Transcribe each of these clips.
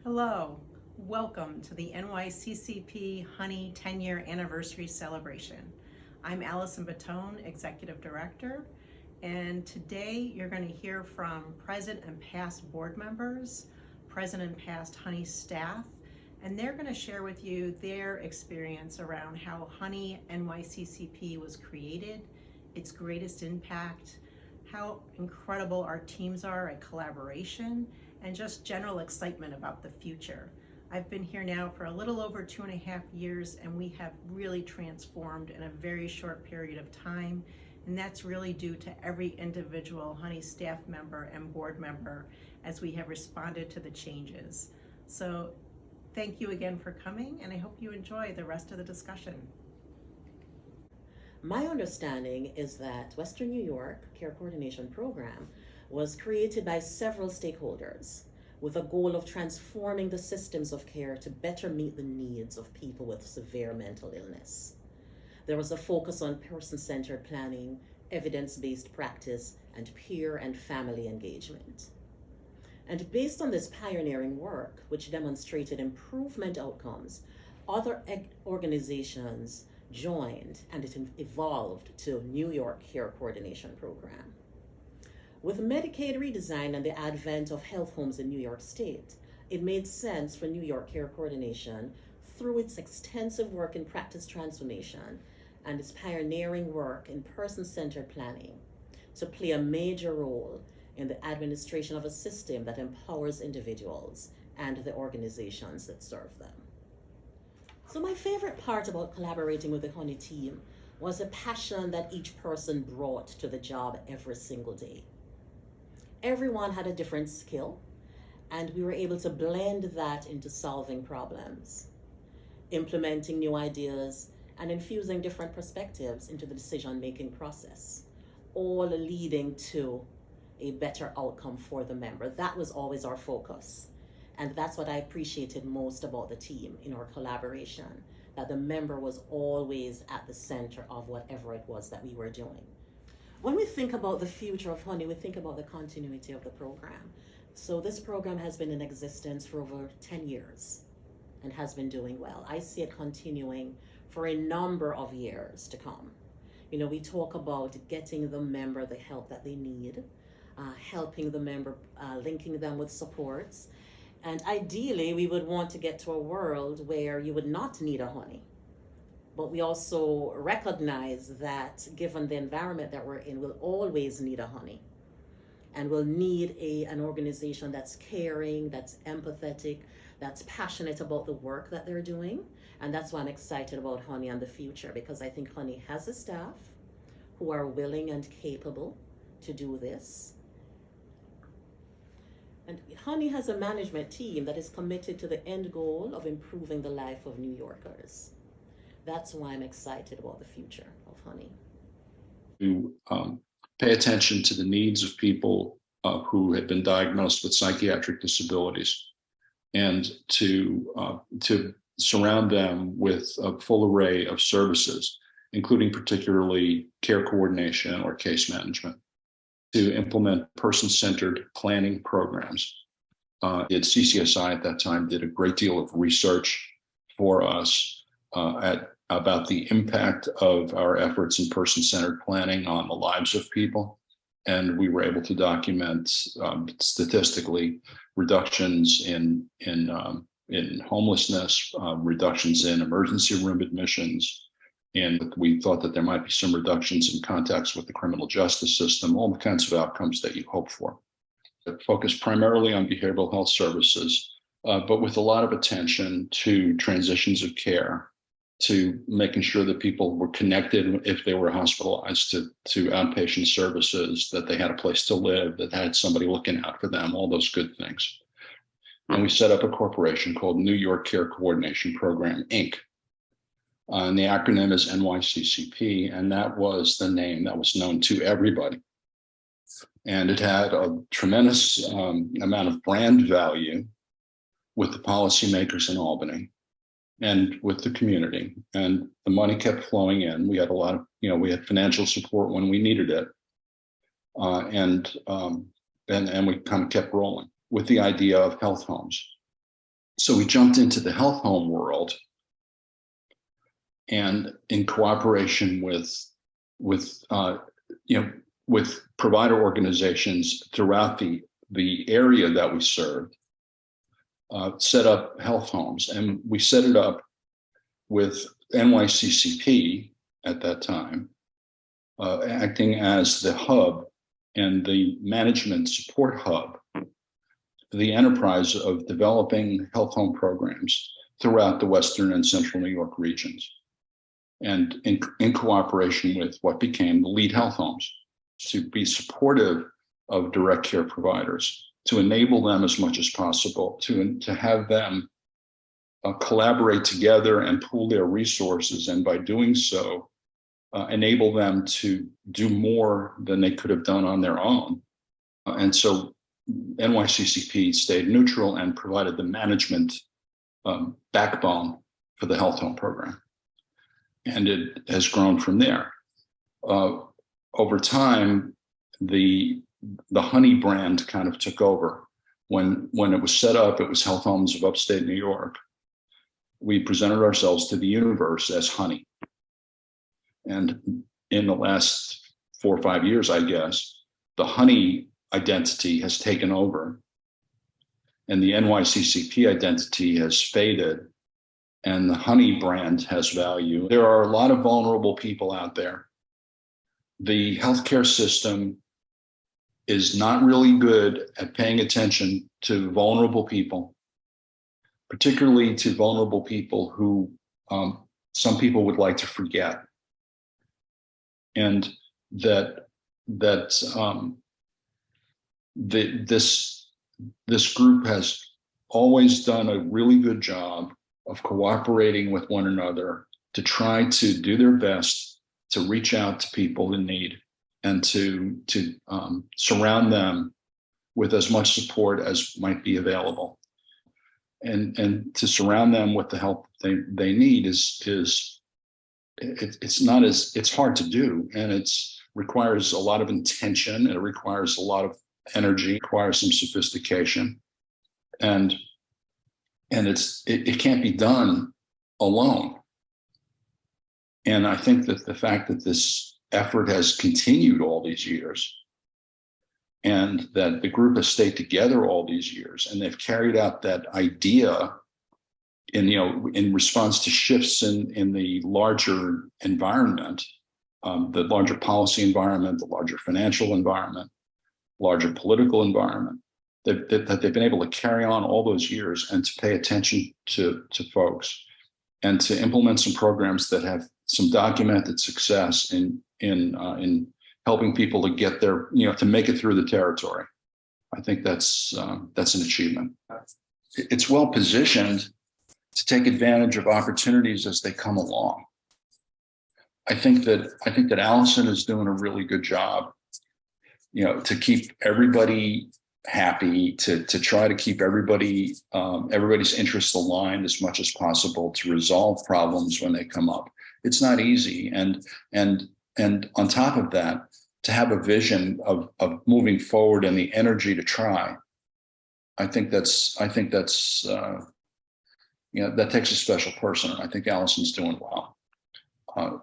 Hello, welcome to the NYCCP HHUNY 10-year anniversary celebration. I'm Allison Batone, Executive Director, and today you're going to hear from present and past board members, present and past HHUNY staff, and they're going to share with you their experience around how HHUNY NYCCP was created, its greatest impact, how incredible our teams are at collaboration, and just general excitement about the future. I've been here now for a little over 2.5 years, and we have really transformed in a very short period of time, and that's really due to every individual HHUNY staff member and board member as we have responded to the changes. So thank you again for coming, and I hope you enjoy the rest of the discussion. My understanding is that Western New York Care Coordination Program was created by several stakeholders with a goal of transforming the systems of care to better meet the needs of people with severe mental illness. There was a focus on person-centered planning, evidence-based practice, and peer and family engagement. And based on this pioneering work, which demonstrated improvement outcomes, other organizations joined, and it evolved to New York Care Coordination Program. With Medicaid redesign and the advent of health homes in New York State, it made sense for New York Care Coordination, through its extensive work in practice transformation and its pioneering work in person-centered planning, to play a major role in the administration of a system that empowers individuals and the organizations that serve them. So my favorite part about collaborating with the HHUNY team was the passion that each person brought to the job every single day. Everyone had a different skill, and we were able to blend that into solving problems, implementing new ideas, and infusing different perspectives into the decision-making process, all leading to a better outcome for the member. That was always our focus. And that's what I appreciated most about the team in our collaboration, that the member was always at the center of whatever it was that we were doing. When we think about the future of HHUNY, we think about the continuity of the program. So this program has been in existence for over 10 years and has been doing well. I see it continuing for a number of years to come. You know, we talk about getting the member the help that they need, helping the member, linking them with supports. And ideally, we would want to get to a world where you would not need a HHUNY. But we also recognize that given the environment that we're in, we'll always need a HHUNY. And we'll need an organization that's caring, that's empathetic, that's passionate about the work that they're doing. And that's why I'm excited about HHUNY and the future, because I think HHUNY has a staff who are willing and capable to do this. And HHUNY has a management team that is committed to the end goal of improving the life of New Yorkers. That's why I'm excited about the future of HHUNY. To pay attention to the needs of people who had been diagnosed with psychiatric disabilities, and to surround them with a full array of services, including particularly care coordination or case management, to implement person-centered planning programs. CCSI at that time did a great deal of research for us about the impact of our efforts in person-centered planning on the lives of people. And we were able to document statistically reductions in homelessness, reductions in emergency room admissions, and we thought that there might be some reductions in contacts with the criminal justice system, all the kinds of outcomes that you hope for. It focused primarily on behavioral health services, but with a lot of attention to transitions of care, to making sure that people were connected if they were hospitalized to outpatient services, that they had a place to live, that had somebody looking out for them, all those good things. And we set up a corporation called New York Care Coordination Program, Inc. And the acronym is NYCCP, and that was the name that was known to everybody. And it had a tremendous amount of brand value with the policymakers in Albany and with the community, and the money kept flowing in. We had a lot of, we had financial support when we needed it, and we kind of kept rolling with the idea of health homes. So we jumped into the health home world, and in cooperation with with provider organizations throughout the area that we served, set up health homes. And we set it up with NYCCP at that time, acting as the hub and the management support hub for the enterprise of developing health home programs throughout the Western and Central New York regions, and in cooperation with what became the lead health homes, to be supportive of direct care providers, to enable them as much as possible, to have them collaborate together and pool their resources, and by doing so, enable them to do more than they could have done on their own. And so NYCCP stayed neutral and provided the management backbone for the health home program. And it has grown from there. Over time, the HHUNY brand kind of took over. When it was set up, it was Health Homes of Upstate New York. We presented ourselves to the universe as HHUNY. And in the last 4 or 5 years, I guess, the HHUNY identity has taken over, and the NYCCP identity has faded, and the HHUNY brand has value. There are a lot of vulnerable people out there. The healthcare system is not really good at paying attention to vulnerable people, particularly to vulnerable people who some people would like to forget. And this group has always done a really good job of cooperating with one another to try to do their best to reach out to people in need, and to surround them with as much support as might be available, and to surround them with the help they need it's hard to do, and it requires a lot of intention, and it requires a lot of energy, requires some sophistication, and it can't be done alone. And I think that the fact that this effort has continued all these years, and that the group has stayed together all these years, and they've carried out that idea in response to shifts in the larger environment, the larger policy environment, the larger financial environment, larger political environment, that they've been able to carry on all those years, and to pay attention to folks, and to implement some programs that have some documented success in helping people to get their, to make it through the territory. I think that's an achievement. It's well positioned to take advantage of opportunities as they come along. I think that Allison is doing a really good job, to keep everybody happy, to try to keep everybody's interests aligned as much as possible, to resolve problems when they come up. It's not easy, and on top of that, to have a vision of moving forward and the energy to try. I think that's that takes a special person. I think Allison's doing well.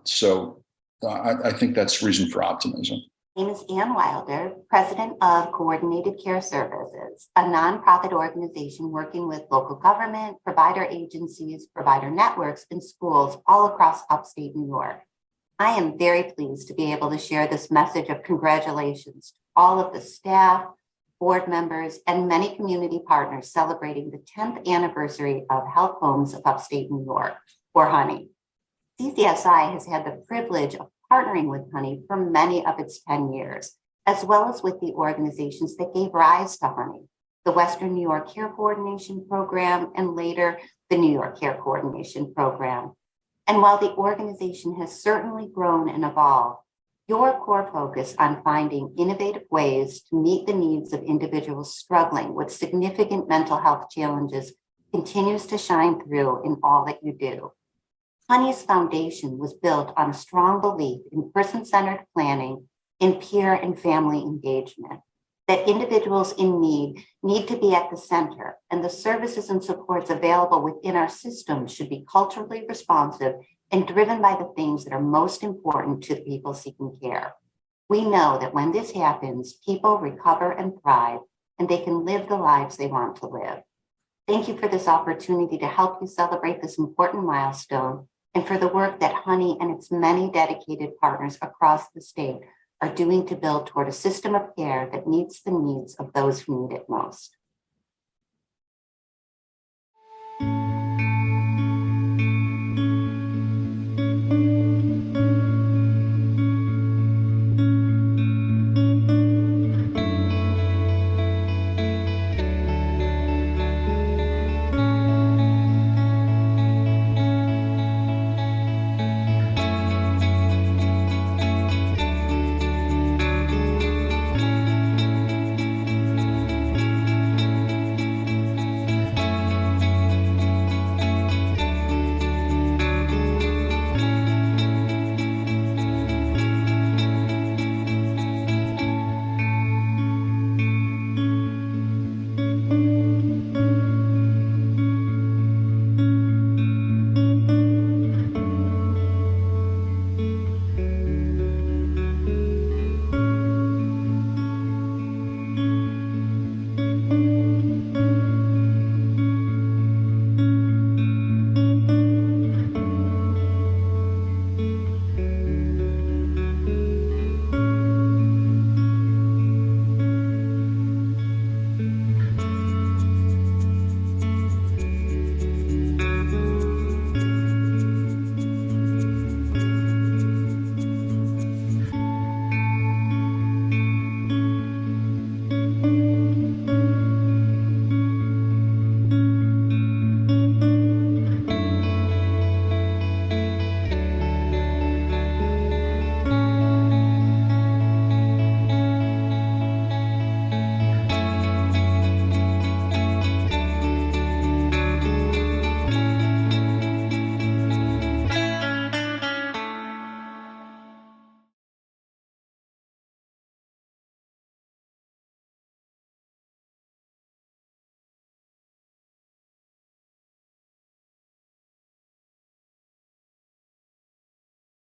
So I think that's reason for optimism. My name is Ann Wilder, president of Coordinated Care Services, a nonprofit organization working with local government, provider agencies, provider networks, and schools all across upstate New York. I am very pleased to be able to share this message of congratulations to all of the staff, board members, and many community partners celebrating the 10th anniversary of Health Homes of Upstate New York, or HHUNY. CCSI has had the privilege of partnering with HHUNY for many of its 10 years, as well as with the organizations that gave rise to HHUNY, the Western New York Care Coordination Program, and later the New York Care Coordination Program. And while the organization has certainly grown and evolved, your core focus on finding innovative ways to meet the needs of individuals struggling with significant mental health challenges continues to shine through in all that you do. HHUNY's foundation was built on a strong belief in person-centered planning and peer and family engagement. that individuals in need to be at the center, and the services and supports available within our system should be culturally responsive and driven by the things that are most important to the people seeking care. We know that when this happens, people recover and thrive, and they can live the lives they want to live. Thank you for this opportunity to help you celebrate this important milestone and for the work that HHUNY and its many dedicated partners across the state are doing to build toward a system of care that meets the needs of those who need it most.